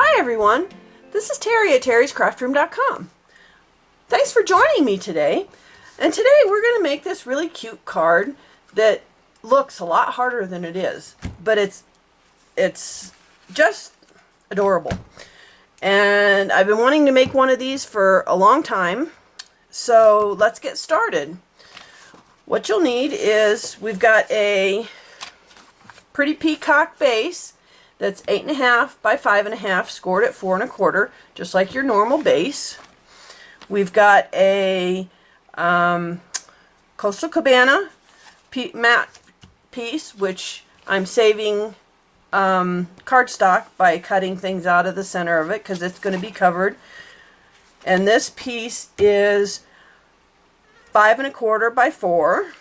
Hi everyone, this is Terry at terryscraftroom.com. Thanks for joining me today. And today we're going to make this really cute card that looks a lot harder than it is, but it's just adorable. And I've been wanting to make one of these for a long time, so let's get started. What you'll need is, we've got a pretty peacock base that's 8.5 by 5.5, scored at 4 1/4, just like your normal base. We've got a Coastal Cabana matte piece, which I'm saving cardstock by cutting things out of the center of it because it's going to be covered. And this piece is 5 1/4 by 4.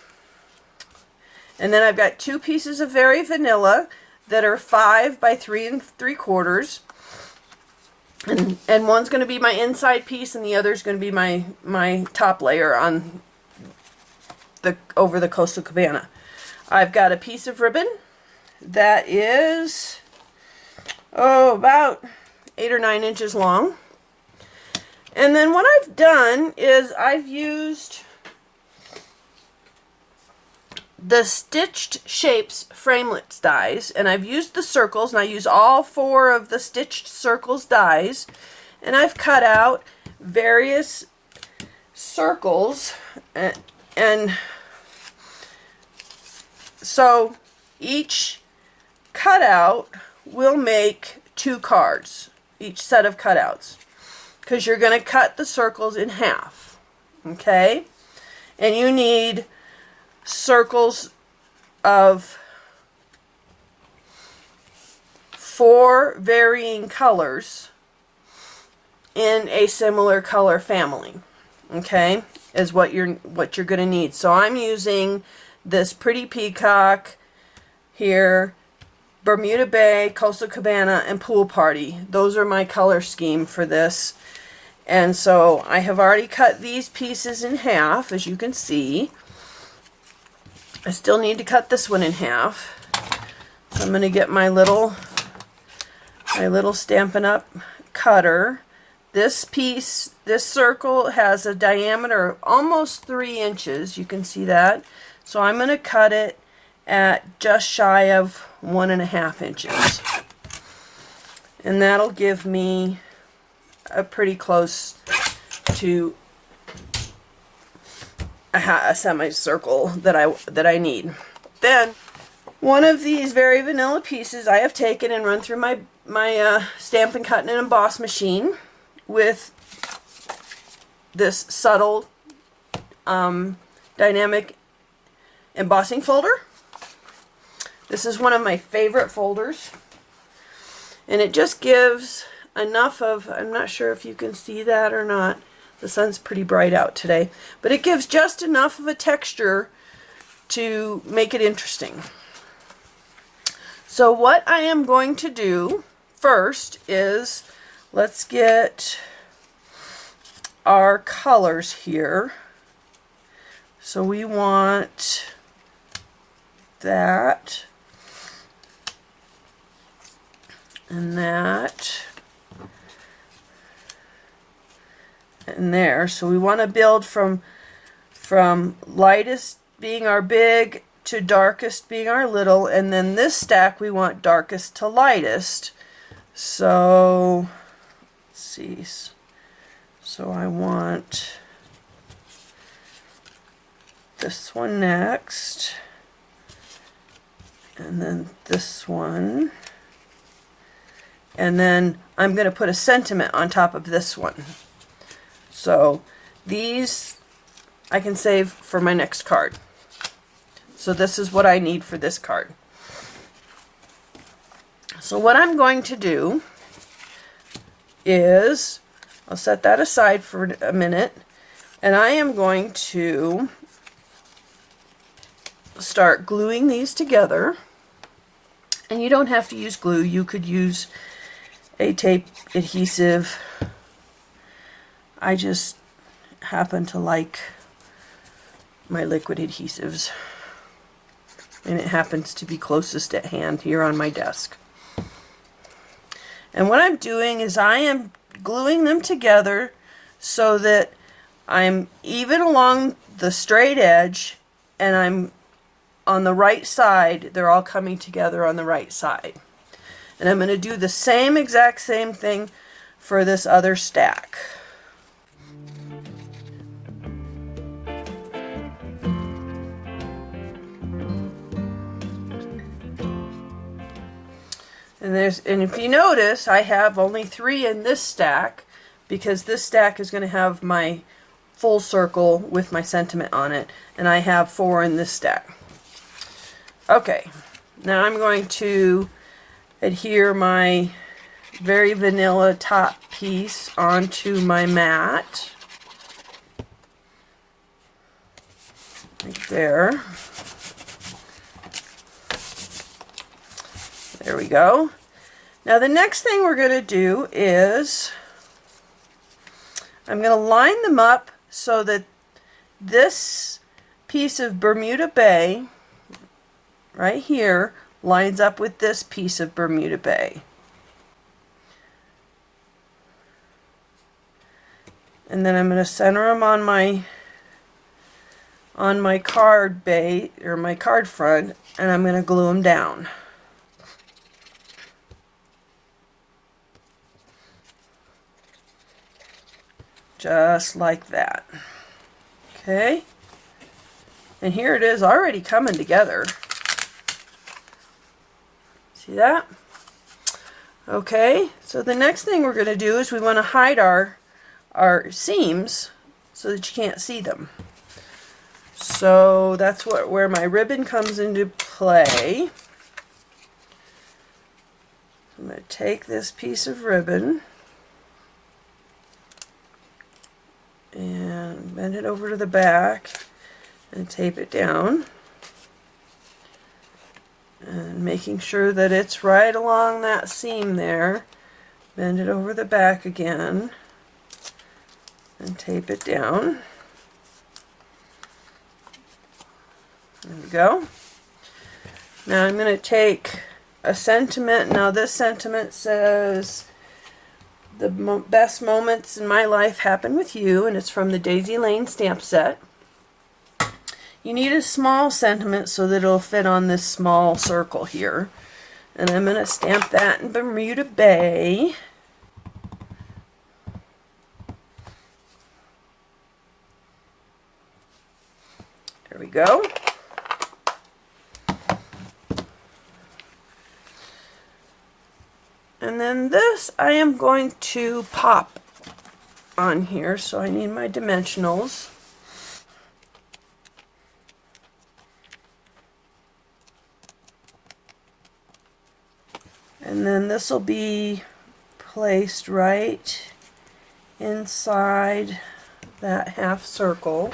And then I've got two pieces of Very Vanilla that are 5 by 3 3/4. And one's going to be my inside piece and the other's going to be my top layer on over the Coastal Cabana. I've got a piece of ribbon that is about 8 or 9 inches long. And then what I've done is I've used the Stitched Shapes framelits dies, and I've used the circles, and I use all 4 of the Stitched Circles dies, and I've cut out various circles, and so each cutout will make 2 cards, each set of cutouts, because you're going to cut the circles in half, okay? And you need circles of 4 varying colors in a similar color family, okay, is what you're going to need. So I'm using this Pretty Peacock here, Bermuda Bay, Coastal Cabana, and Pool Party. Those are my color scheme for this. And so I have already cut these pieces in half, as you can see. I still need to cut this one in half. So I'm going to get my little Stampin' Up! Cutter. This piece, this circle has a diameter of almost 3 inches. You can see that. So I'm going to cut it at just shy of 1.5 inches. And that'll give me a pretty close to a semicircle that I need. Then one of these Very Vanilla pieces I have taken and run through my Stampin' Cut and Emboss machine with this subtle dynamic embossing folder. This is one of my favorite folders, and it just gives enough of, I'm not sure if you can see that or not, the sun's pretty bright out today, but it gives just enough of a texture to make it interesting. So what I am going to do first is, let's get our colors here. So we want that and that and there. So we want to build from lightest being our big to darkest being our little, and then this stack we want darkest to lightest. So let's see. So I want this one next, and then this one, and then I'm going to put a sentiment on top of this one. So these I can save for my next card. So this is what I need for this card. So what I'm going to do is, I'll set that aside for a minute, and I am going to start gluing these together. And you don't have to use glue, you could use a tape adhesive. I just happen to like my liquid adhesives, and it happens to be closest at hand here on my desk. And what I'm doing is I am gluing them together so that I'm even along the straight edge and I'm on the right side. They're all coming together on the right side. And I'm going to do the exact same thing for this other stack. And if you notice, I have only 3 in this stack because this stack is going to have my full circle with my sentiment on it, and I have 4 in this stack. Okay, now I'm going to adhere my very vanilla top piece onto my mat. Right there. There we go. Now the next thing we're going to do is I'm going to line them up so that this piece of Bermuda Bay right here lines up with this piece of Bermuda Bay. And then I'm going to center them on my card bay or my card front, and I'm going to glue them down. Just like that. Okay. And here it is already coming together. See that? Okay, so the next thing we're going to do is we want to hide our seams so that you can't see them. So that's where my ribbon comes into play. I'm going to take this piece of ribbon and bend it over to the back and tape it down, and making sure that it's right along that seam there. Bend it over the back again and tape it down. There we go. Now I'm going to take a sentiment. Now this sentiment says, "The best moments in my life happen with you," and it's from the Daisy Lane stamp set. You need a small sentiment so that it'll fit on this small circle here. And I'm going to stamp that in Bermuda Bay. There we go. And then this I am going to pop on here, so I need my dimensionals. And then this will be placed right inside that half circle.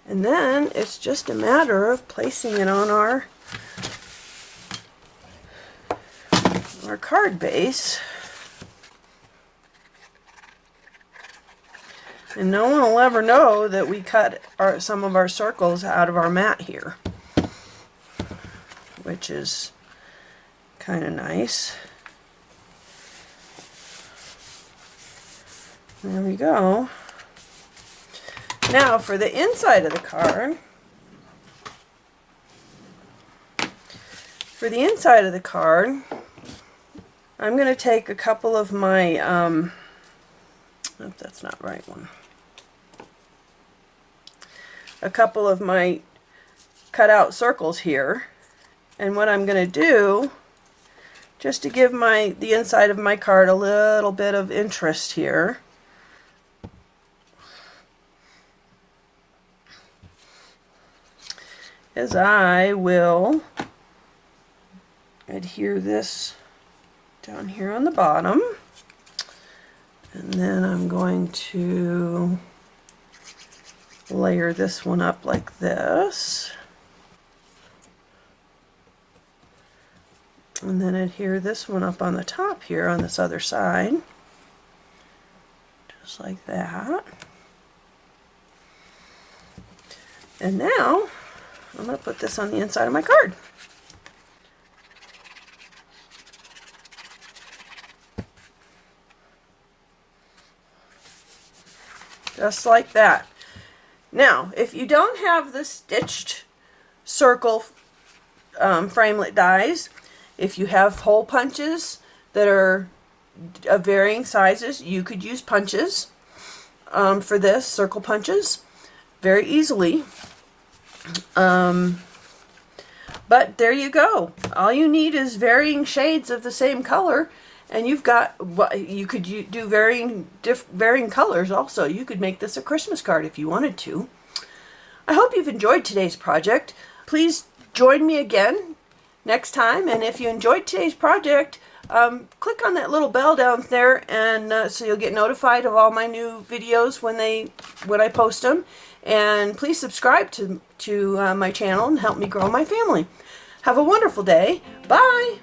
And then it's just a matter of placing it on our card base. And no one will ever know that we cut some of our circles out of our mat here, which is kind of nice. There we go. Now for the inside of the card, I'm going to take a couple of my, oh, that's not the right one. A couple of my cut out circles here, and what I'm going to do, just to give the inside of my card a little bit of interest here, is I will adhere this down here on the bottom, and then I'm going to layer this one up like this, and then adhere this one up on the top here on this other side, just like that. And now I'm going to put this on the inside of my card. Just like that. Now, if you don't have the stitched circle framelit dies, if you have hole punches that are of varying sizes, you could use punches for this, circle punches, very easily. But there you go. All you need is varying shades of the same color, and you've got what you could do varying colors also. You could make this a Christmas card if you wanted to. I hope you've enjoyed today's project. Please join me again next time, and if you enjoyed today's project, click on that little bell down there, and so you'll get notified of all my new videos when I post them. And please subscribe to my channel and help me grow my family. Have a wonderful day. Bye.